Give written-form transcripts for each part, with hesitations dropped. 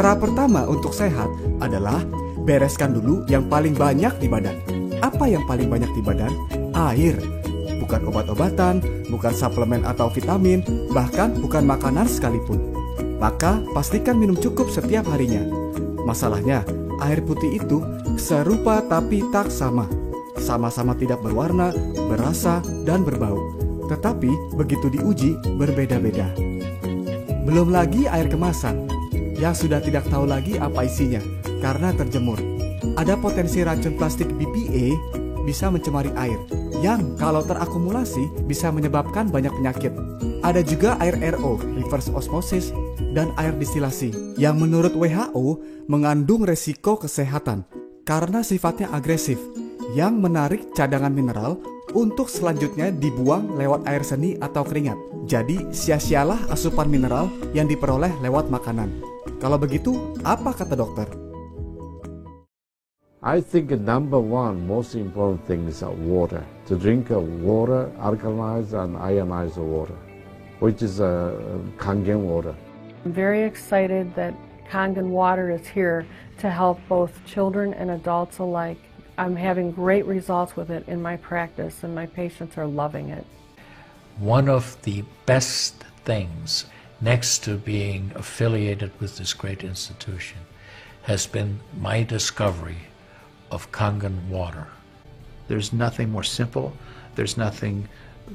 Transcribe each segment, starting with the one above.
Cara pertama untuk sehat adalah bereskan dulu yang paling banyak di badan. Apa yang paling banyak di badan? Air. Bukan obat-obatan, bukan suplemen atau vitamin, bahkan bukan makanan sekalipun. Maka pastikan minum cukup setiap harinya. Masalahnya, air putih itu serupa tapi tak sama. Sama-sama tidak berwarna, berasa, dan berbau. Tetapi begitu diuji, berbeda-beda. Belum lagi air kemasan, yang sudah tidak tahu lagi apa isinya karena terjemur. Ada potensi racun plastik BPA bisa mencemari air, yang kalau terakumulasi bisa menyebabkan banyak penyakit. Ada juga air RO, reverse osmosis, dan air distilasi, yang menurut WHO mengandung resiko kesehatan karena sifatnya agresif, yang menarik cadangan mineral untuk selanjutnya dibuang lewat air seni atau keringat. Jadi sia-sialah asupan mineral yang diperoleh lewat makanan. Kalau begitu, apa kata dokter? I think number one most important thing is water. To drink water, alkalized and ionized water, which is Kangen water. I'm very excited that Kangen water is here to help both children and adults alike. I'm having great results with it in my practice, and my patients are loving it. One of the best things, next to being affiliated with this great institution, has been my discovery of Kangen water. There's nothing more simple, there's nothing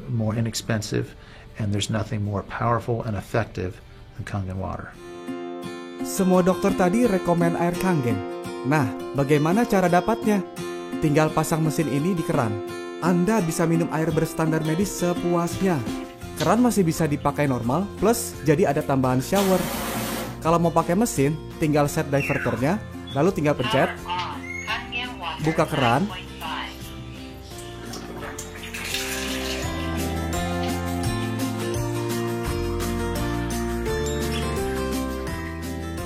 more inexpensive, and there's nothing more powerful and effective than Kangen water. Semua dokter tadi rekomen air Kangen. Nah, bagaimana cara dapatnya? Tinggal pasang mesin ini di keran. Anda bisa minum air berstandar medis sepuasnya. Keran masih bisa dipakai normal, plus jadi ada tambahan shower. Kalau mau pakai mesin, tinggal set diverternya, lalu tinggal pencet, buka keran,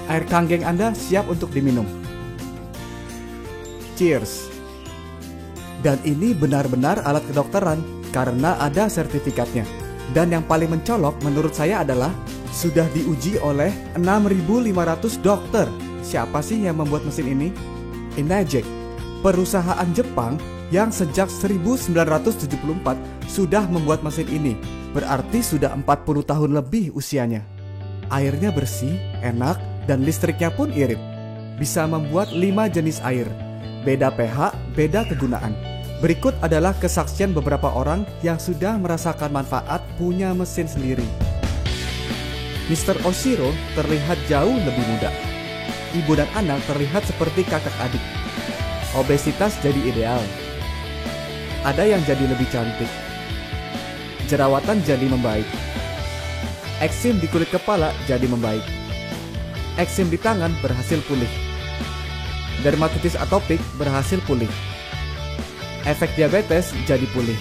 air Kangen Anda siap untuk diminum. Cheers! Dan ini benar-benar alat kedokteran karena ada sertifikatnya. Dan yang paling mencolok menurut saya adalah sudah diuji oleh 6.500 dokter. Siapa sih yang membuat mesin ini? Enagic, perusahaan Jepang yang sejak 1974 sudah membuat mesin ini. Berarti sudah 40 tahun lebih usianya. Airnya bersih, enak, dan listriknya pun irit. Bisa membuat 5 jenis air. Beda pH, beda kegunaan. Berikut adalah kesaksian beberapa orang yang sudah merasakan manfaat punya mesin sendiri. Mr. Oshiro terlihat jauh lebih muda. Ibu dan anak terlihat seperti kakak adik. Obesitas jadi ideal. Ada yang jadi lebih cantik. Jerawatan jadi membaik. Eksim di kulit kepala jadi membaik. Eksim di tangan berhasil pulih. Dermatitis atopik berhasil pulih. Efek diabetes jadi pulih.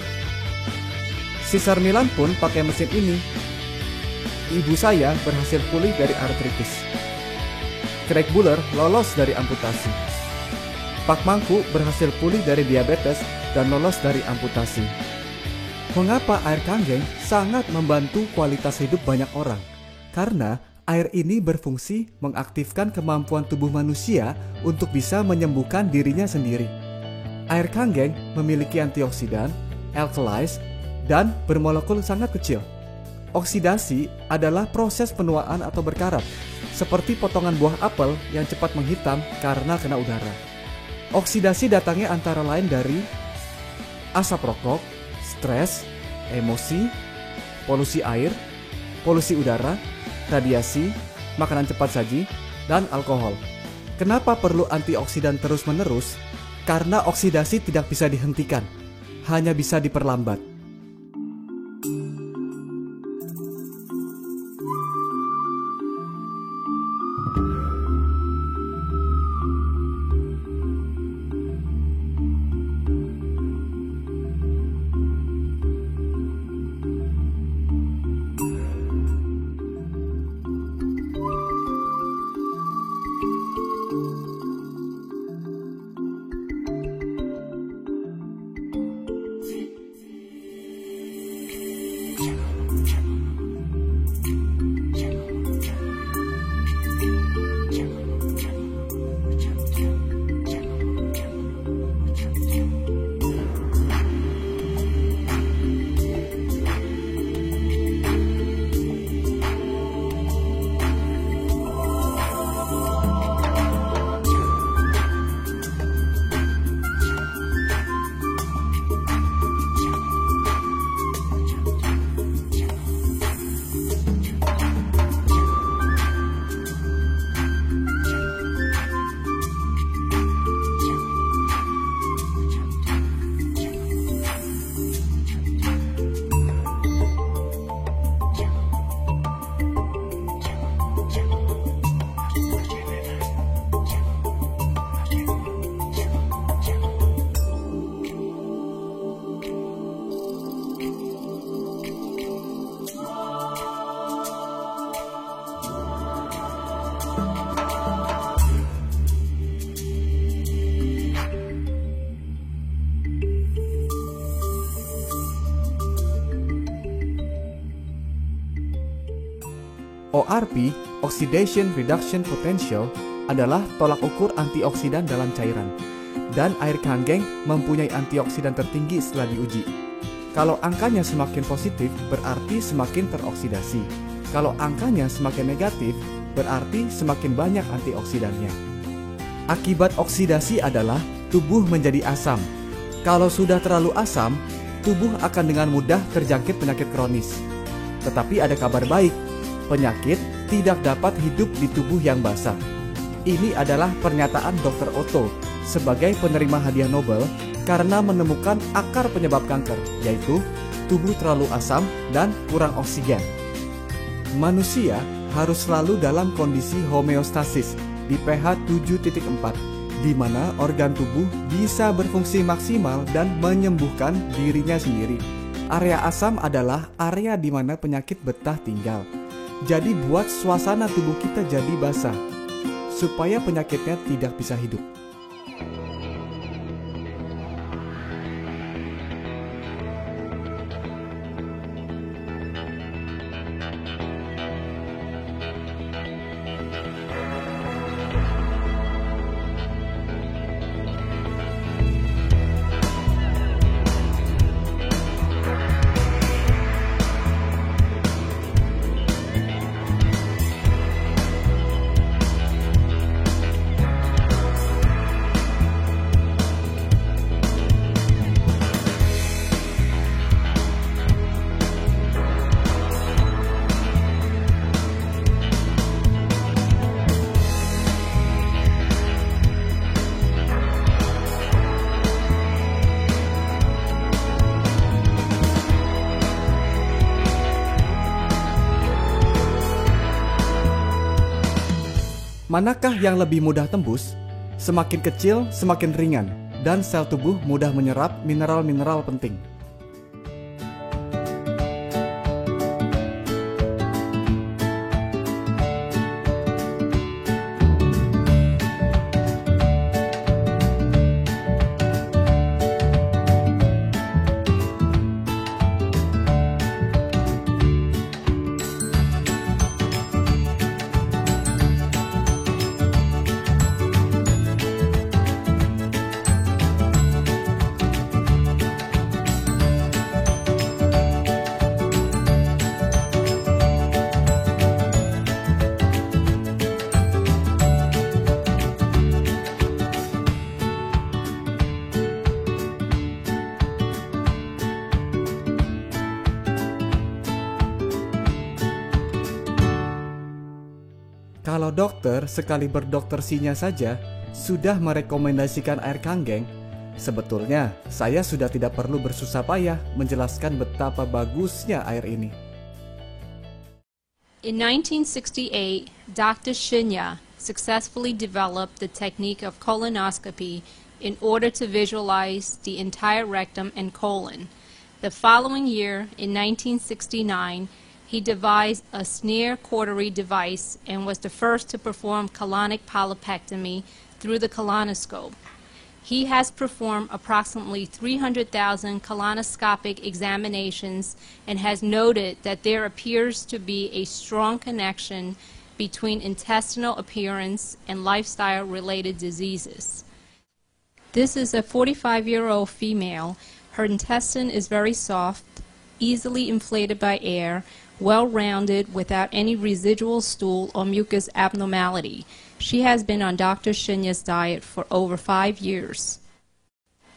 Caesar Milan pun pakai mesin ini. Ibu saya berhasil pulih dari artritis. Craig Buller lolos dari amputasi. Pak Mangku berhasil pulih dari diabetes dan lolos dari amputasi. Mengapa air Kangen sangat membantu kualitas hidup banyak orang? Karena air ini berfungsi mengaktifkan kemampuan tubuh manusia untuk bisa menyembuhkan dirinya sendiri. Air Kangen memiliki antioksidan, alkalize, dan bermolekul sangat kecil. Oksidasi adalah proses penuaan atau berkarat, seperti potongan buah apel yang cepat menghitam karena kena udara. Oksidasi datangnya antara lain dari asap rokok, stres, emosi, polusi air, polusi udara, radiasi, makanan cepat saji, dan alkohol. Kenapa perlu antioksidan terus-menerus? Karena oksidasi tidak bisa dihentikan, hanya bisa diperlambat. ORP, Oxidation Reduction Potential, adalah tolak ukur antioksidan dalam cairan. Dan air kanggeng mempunyai antioksidan tertinggi setelah diuji. Kalau angkanya semakin positif, berarti semakin teroksidasi. Kalau angkanya semakin negatif, berarti semakin banyak antioksidannya. Akibat oksidasi adalah tubuh menjadi asam. Kalau sudah terlalu asam, tubuh akan dengan mudah terjangkit penyakit kronis. Tetapi ada kabar baik, penyakit tidak dapat hidup di tubuh yang basah. Ini adalah pernyataan Dr. Otto sebagai penerima hadiah Nobel karena menemukan akar penyebab kanker, yaitu tubuh terlalu asam dan kurang oksigen. Manusia harus selalu dalam kondisi homeostasis di pH 7.4, di mana organ tubuh bisa berfungsi maksimal dan menyembuhkan dirinya sendiri. Area asam adalah area di mana penyakit betah tinggal. Jadi buat suasana tubuh kita jadi basah, supaya penyakitnya tidak bisa hidup. Manakah yang lebih mudah tembus? Semakin kecil, semakin ringan, dan sel tubuh mudah menyerap mineral-mineral penting. Kalau dokter sekali berdoktersinya saja sudah merekomendasikan air kanggeng, sebetulnya saya sudah tidak perlu bersusah payah menjelaskan betapa bagusnya air ini. In 1968, Dr. Shinya successfully developed the technique of colonoscopy in order to visualize the entire rectum and colon. The following year, in 1969, he devised a Sneer cautery device and was the first to perform colonic polypectomy through the colonoscope. He has performed approximately 300,000 colonoscopic examinations and has noted that there appears to be a strong connection between intestinal appearance and lifestyle-related diseases. This is a 45-year-old female. Her intestine is very soft, easily inflated by air, well-rounded without any residual stool or mucus abnormality. She has been on Dr. Shinya's diet for over 5 years.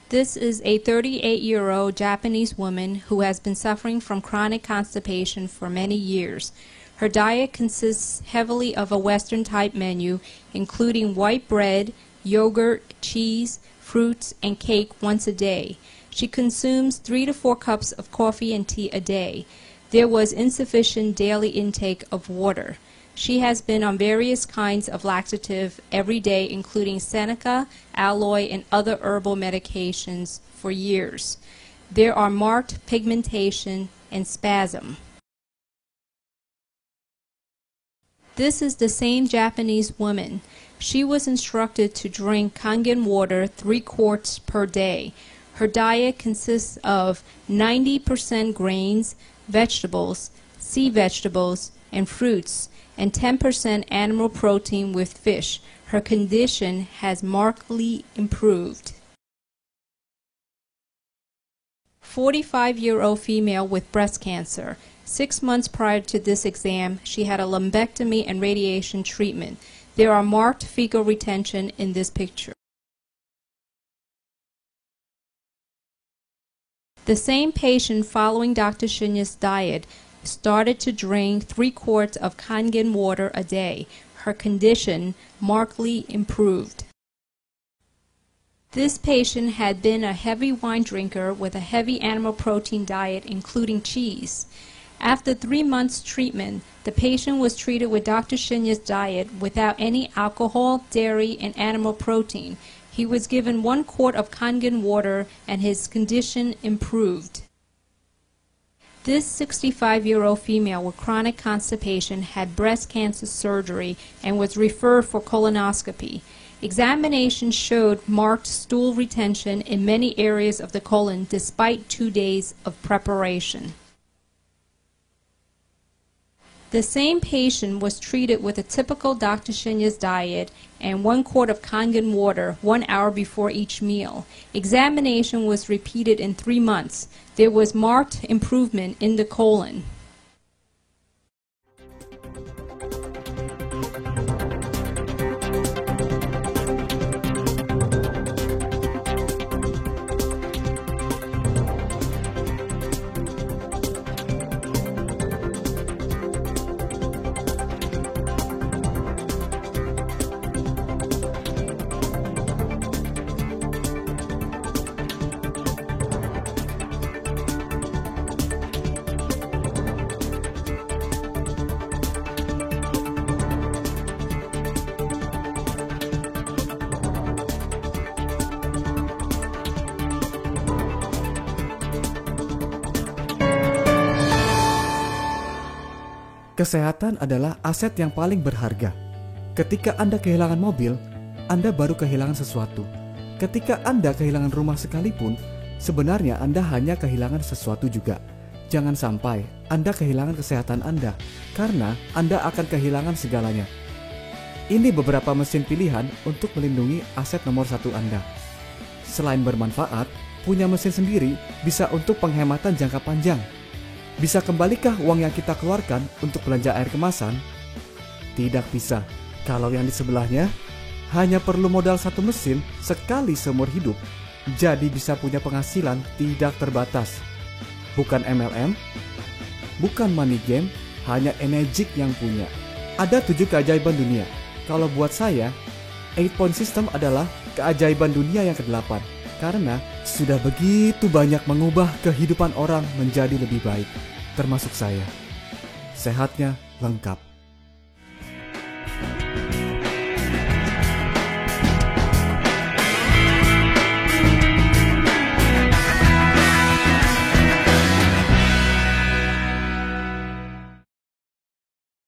This is a 38-year-old Japanese woman who has been suffering from chronic constipation for many years. Her diet consists heavily of a Western-type menu, including white bread, yogurt, cheese, fruits, and cake once a day. She consumes 3 to 4 cups of coffee and tea a day. There was insufficient daily intake of water. She has been on various kinds of laxative every day, including Seneca, aloe, and other herbal medications for years. There are marked pigmentation and spasm. This is the same Japanese woman. She was instructed to drink Kangen water 3 quarts per day. Her diet consists of 90% grains, vegetables, sea vegetables, and fruits, and 10% animal protein with fish. Her condition has markedly improved. 45-year-old female with breast cancer. 6 months prior to this exam, she had a lumpectomy and radiation treatment. There are marked fecal retention in this picture. The same patient, following Dr. Shinya's diet, started to drink 3 quarts of Kangen water a day. Her condition markedly improved. This patient had been a heavy wine drinker with a heavy animal protein diet, including cheese. After 3 months treatment, the patient was treated with Dr. Shinya's diet without any alcohol, dairy, and animal protein. He was given 1 quart of Kangen water and his condition improved. This 65-year-old female with chronic constipation had breast cancer surgery and was referred for colonoscopy. Examination showed marked stool retention in many areas of the colon despite 2 days of preparation. The same patient was treated with a typical Dr. Shinya's diet and 1 quart of Kangen water 1 hour before each meal. Examination was repeated in 3 months. There was marked improvement in the colon. Kesehatan adalah aset yang paling berharga. Ketika Anda kehilangan mobil, Anda baru kehilangan sesuatu. Ketika Anda kehilangan rumah sekalipun, sebenarnya Anda hanya kehilangan sesuatu juga. Jangan sampai Anda kehilangan kesehatan Anda, karena Anda akan kehilangan segalanya. Ini beberapa mesin pilihan untuk melindungi aset nomor 1 Anda. Selain bermanfaat, punya mesin sendiri bisa untuk penghematan jangka panjang. Bisa kembalikah uang yang kita keluarkan untuk belanja air kemasan? Tidak bisa. Kalau yang di sebelahnya hanya perlu modal 1 mesin sekali seumur hidup, jadi bisa punya penghasilan tidak terbatas. Bukan MLM, bukan money game, hanya Energik yang punya. Ada 7 keajaiban dunia. Kalau buat saya, 8-point system adalah keajaiban dunia yang ke-8. Karena sudah begitu banyak mengubah kehidupan orang menjadi lebih baik, termasuk saya. Sehatnya lengkap.